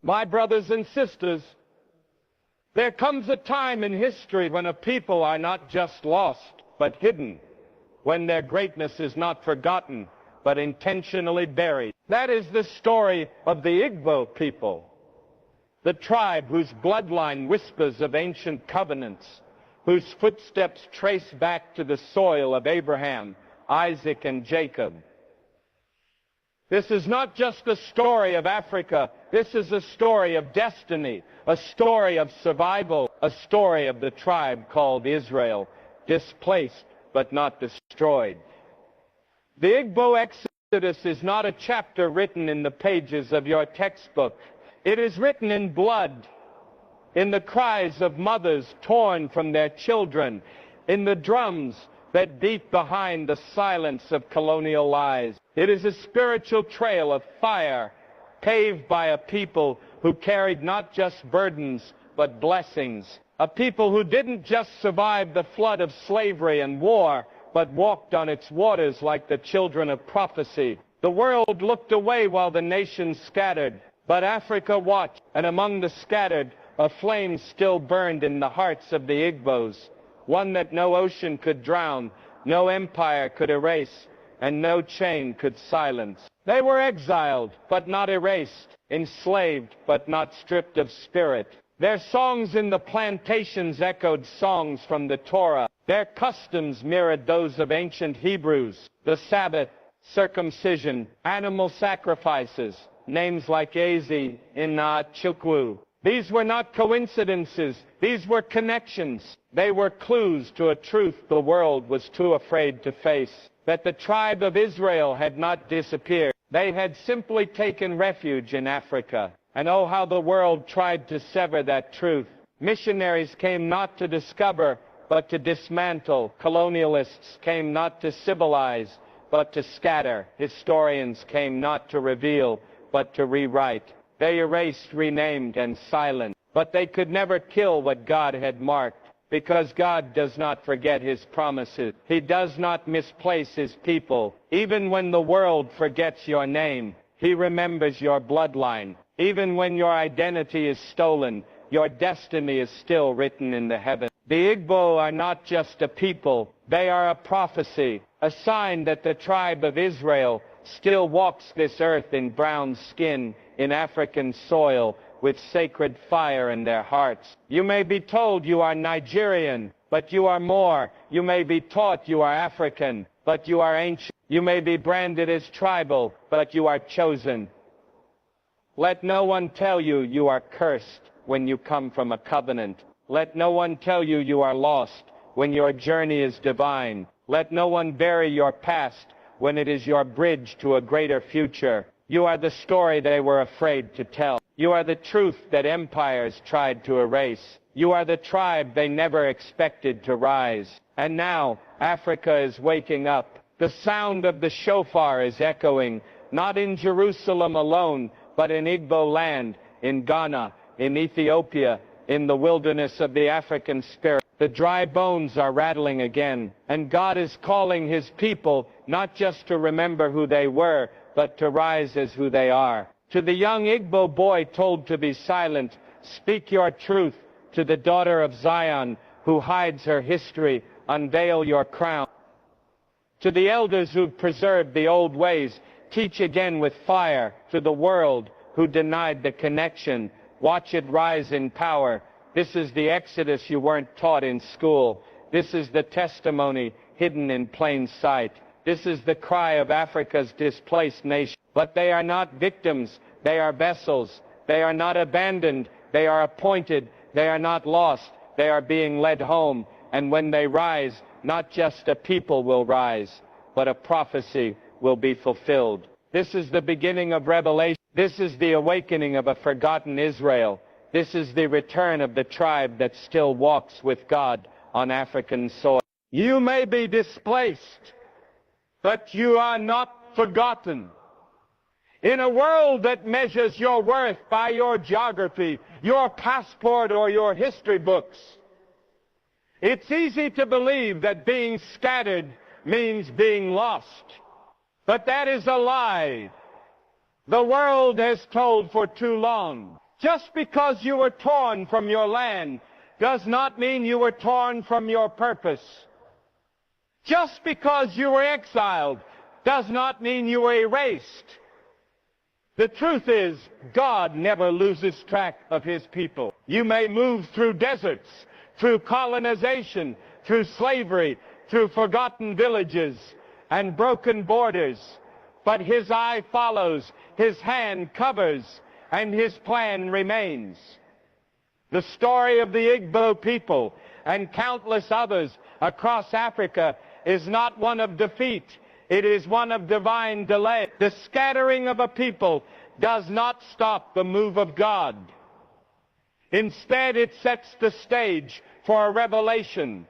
My brothers and sisters, there comes a time in history when a people are not just lost, but hidden, when their greatness is not forgotten, but intentionally buried. That is the story of the Igbo people, the tribe whose bloodline whispers of ancient covenants, whose footsteps trace back to the soil of Abraham, Isaac, and Jacob. This is not just a story of Africa. This is a story of destiny, a story of survival, a story of the tribe called Israel, displaced but not destroyed. The Igbo Exodus is not a chapter written in the pages of your textbook. It is written in blood, in the cries of mothers torn from their children, in the drums that beat behind the silence of colonial lies. It is a spiritual trail of fire paved by a people who carried not just burdens but blessings, a people who didn't just survive the flood of slavery and war, but walked on its waters like the children of prophecy. The world looked away while the nations scattered, but Africa watched, and among the scattered, a flame still burned in the hearts of the Igbos, one that no ocean could drown, no empire could erase, and no chain could silence. They were exiled, but not erased, enslaved, but not stripped of spirit. Their songs in the plantations echoed songs from the Torah. Their customs mirrored those of ancient Hebrews. The Sabbath, circumcision, animal sacrifices, names like Ezi, Inna, Chukwu. These were not coincidences. These were connections. They were clues to a truth the world was too afraid to face, that the tribe of Israel had not disappeared. They had simply taken refuge in Africa. And oh, how the world tried to sever that truth. Missionaries came not to discover, but to dismantle. Colonialists came not to civilize, but to scatter. Historians came not to reveal, but to rewrite. They erased, renamed, and silenced. But they could never kill what God had marked, because God does not forget His promises. He does not misplace His people. Even when the world forgets your name, He remembers your bloodline. Even when your identity is stolen, your destiny is still written in the heavens. The Igbo are not just a people. They are a prophecy, a sign that the tribe of Israel still walks this earth in brown skin, in African soil, with sacred fire in their hearts. You may be told you are Nigerian, but you are more. You may be taught you are African, but you are ancient. You may be branded as tribal, but you are chosen. Let no one tell you you are cursed when you come from a covenant. Let no one tell you you are lost when your journey is divine. Let no one bury your past when it is your bridge to a greater future. You are the story they were afraid to tell. You are the truth that empires tried to erase. You are the tribe they never expected to rise. And now, Africa is waking up. The sound of the shofar is echoing, not in Jerusalem alone, but in Igbo land, in Ghana, in Ethiopia, in the wilderness of the African spirit. The dry bones are rattling again, and God is calling His people not just to remember who they were, but to rise as who they are. To the young Igbo boy told to be silent, speak your truth. To the daughter of Zion, who hides her history, unveil your crown. To the elders who've preserved the old ways, teach again with fire. To the world who denied the connection, watch it rise in power. This is the Exodus you weren't taught in school. This is the testimony hidden in plain sight. This is the cry of Africa's displaced nation. But they are not victims. They are vessels. They are not abandoned. They are appointed. They are not lost. They are being led home. And when they rise, not just a people will rise, but a prophecy will be fulfilled. This is the beginning of Revelation. This is the awakening of a forgotten Israel. This is the return of the tribe that still walks with God on African soil. You may be displaced, but you are not forgotten. In a world that measures your worth by your geography, your passport, or your history books, it's easy to believe that being scattered means being lost. But that is a lie. The world has told for too long. Just because you were torn from your land does not mean you were torn from your purpose. Just because you were exiled does not mean you were erased. The truth is, God never loses track of His people. You may move through deserts, through colonization, through slavery, through forgotten villages and broken borders, but His eye follows, His hand covers, and His plan remains. The story of the Igbo people and countless others across Africa is not one of defeat. It is one of divine delay. The scattering of a people does not stop the move of God. Instead, it sets the stage for a revelation.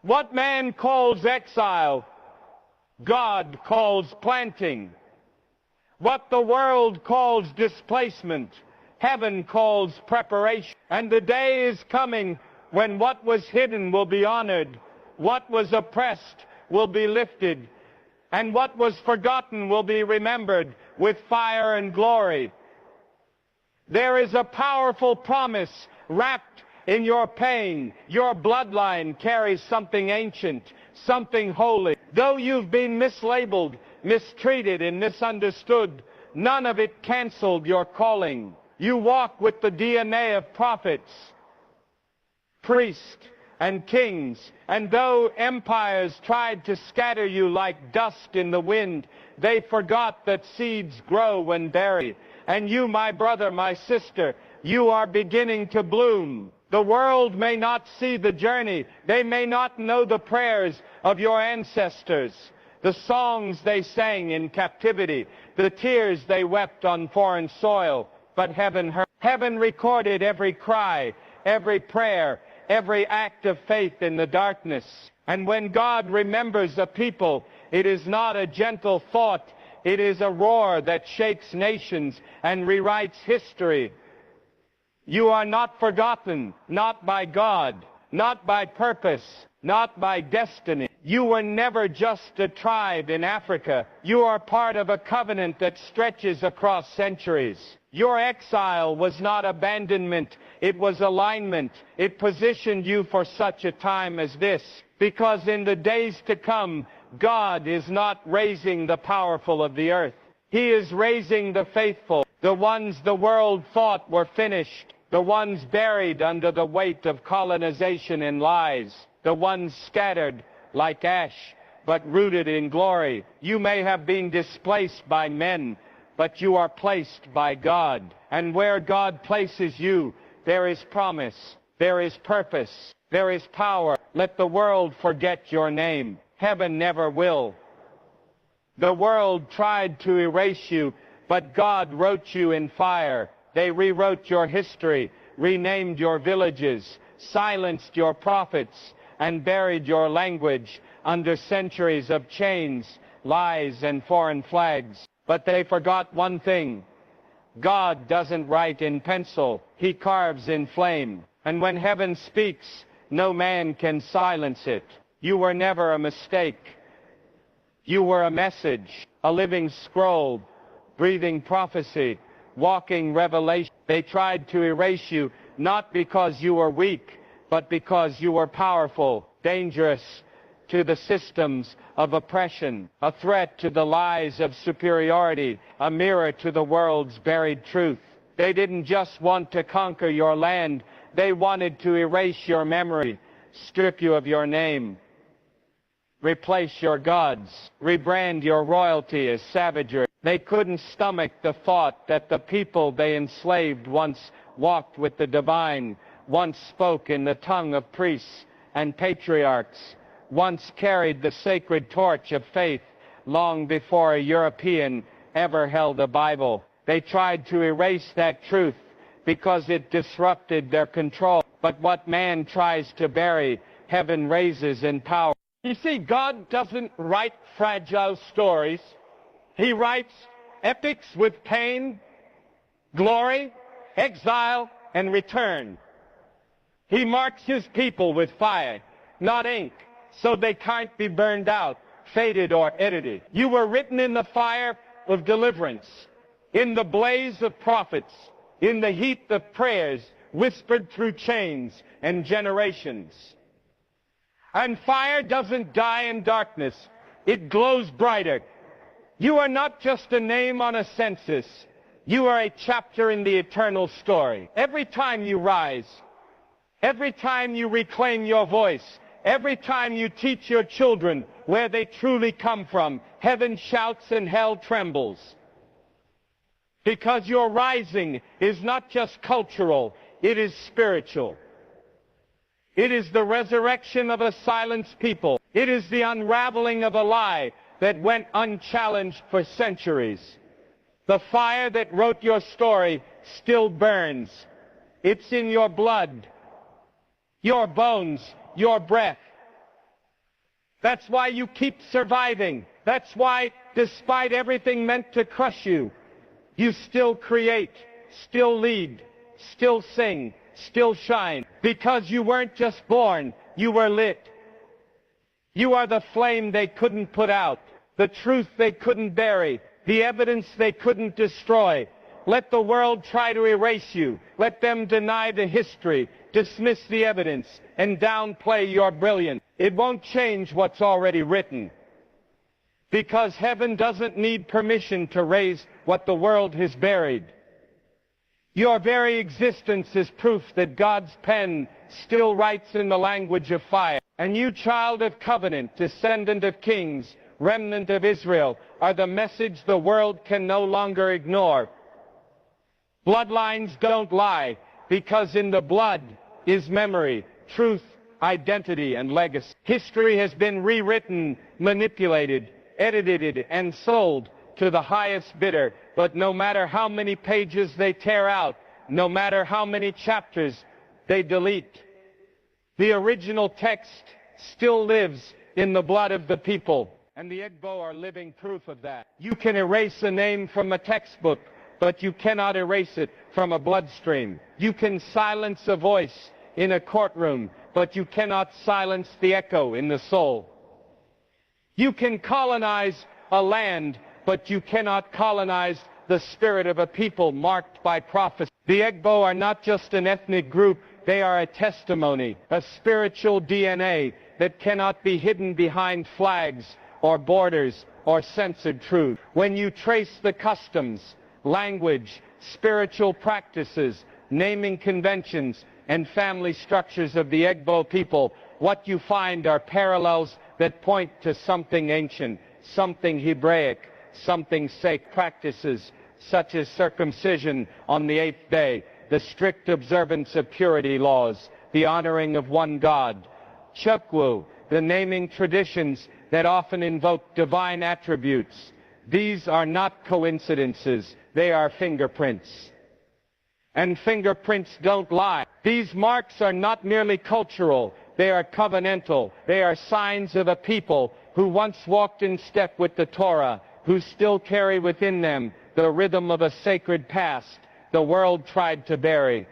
What man calls exile, God calls planting. What the world calls displacement, heaven calls preparation. And the day is coming when what was hidden will be honored, what was oppressed will be lifted, and what was forgotten will be remembered with fire and glory. There is a powerful promise wrapped in your pain. Your bloodline carries something ancient, something holy. Though you've been mislabeled, mistreated, and misunderstood, none of it canceled your calling. You walk with the DNA of prophets, priests, and kings, and though empires tried to scatter you like dust in the wind, they forgot that seeds grow when buried. And you, my brother, my sister, you are beginning to bloom. The world may not see the journey. They may not know the prayers of your ancestors, the songs they sang in captivity, the tears they wept on foreign soil. But heaven heard. Heaven recorded every cry, every prayer, every act of faith in the darkness. And when God remembers a people, it is not a gentle thought. It is a roar that shakes nations and rewrites history. You are not forgotten, not by God, not by purpose, not by destiny. You were never just a tribe in Africa. You are part of a covenant that stretches across centuries. Your exile was not abandonment, it was alignment. It positioned you for such a time as this, because in the days to come, God is not raising the powerful of the earth. He is raising the faithful, the ones the world thought were finished, the ones buried under the weight of colonization and lies, the ones scattered like ash, but rooted in glory. You may have been displaced by men, but you are placed by God. And where God places you, there is promise, there is purpose, there is power. Let the world forget your name. Heaven never will. The world tried to erase you, but God wrote you in fire. They rewrote your history, renamed your villages, silenced your prophets, and buried your language under centuries of chains, lies, and foreign flags. But they forgot one thing. God doesn't write in pencil. He carves in flame. And when heaven speaks, no man can silence it. You were never a mistake. You were a message, a living scroll, breathing prophecy, walking revelation. They tried to erase you, not because you were weak, but because you were powerful, dangerous to the systems of oppression, a threat to the lies of superiority, a mirror to the world's buried truth. They didn't just want to conquer your land, they wanted to erase your memory, strip you of your name, replace your gods, rebrand your royalty as savagery. They couldn't stomach the thought that the people they enslaved once walked with the divine, once spoke in the tongue of priests and patriarchs, once carried the sacred torch of faith long before a European ever held a Bible. They tried to erase that truth because it disrupted their control. But what man tries to bury, heaven raises in power. You see, God doesn't write fragile stories. He writes epics with pain, glory, exile, and return. He marks his people with fire, not ink, so they can't be burned out, faded, or edited. You were written in the fire of deliverance, in the blaze of prophets, in the heat of prayers whispered through chains and generations. And fire doesn't die in darkness. It glows brighter. You are not just a name on a census. You are a chapter in the eternal story. Every time you rise, every time you reclaim your voice, every time you teach your children where they truly come from, heaven shouts and hell trembles. Because your rising is not just cultural, it is spiritual. It is the resurrection of a silenced people. It is the unraveling of a lie that went unchallenged for centuries. The fire that wrote your story still burns. It's in your blood, your bones, your breath. That's why you keep surviving. That's why, despite everything meant to crush you, you still create, still lead, still sing, still shine. Because you weren't just born, you were lit. You are the flame they couldn't put out, the truth they couldn't bury, the evidence they couldn't destroy. Let the world try to erase you. Let them deny the history, dismiss the evidence, and downplay your brilliance. It won't change what's already written. Because heaven doesn't need permission to raise what the world has buried. Your very existence is proof that God's pen still writes in the language of fire. And you, child of covenant, descendant of kings, remnant of Israel, are the message the world can no longer ignore. Bloodlines don't lie, because in the blood is memory, truth, identity, and legacy. History has been rewritten, manipulated, edited, and sold to the highest bidder. But no matter how many pages they tear out, no matter how many chapters they delete, the original text still lives in the blood of the people. And the Egbo are living proof of that. You can erase a name from a textbook, but you cannot erase it from a bloodstream. You can silence a voice in a courtroom, but you cannot silence the echo in the soul. You can colonize a land, but you cannot colonize the spirit of a people marked by prophecy. The Egbo are not just an ethnic group, they are a testimony, a spiritual DNA that cannot be hidden behind flags or borders or censored truth. When you trace the customs, language, spiritual practices, naming conventions, and family structures of the Egbo people, what you find are parallels that point to something ancient, something Hebraic, something sacred. Practices such as circumcision on the 8th day, the strict observance of purity laws, the honoring of one God, Chukwu, the naming traditions that often invoke divine attributes. These are not coincidences, they are fingerprints. And fingerprints don't lie. These marks are not merely cultural, they are covenantal. They are signs of a people who once walked in step with the Torah, who still carry within them the rhythm of a sacred past the world tried to bury.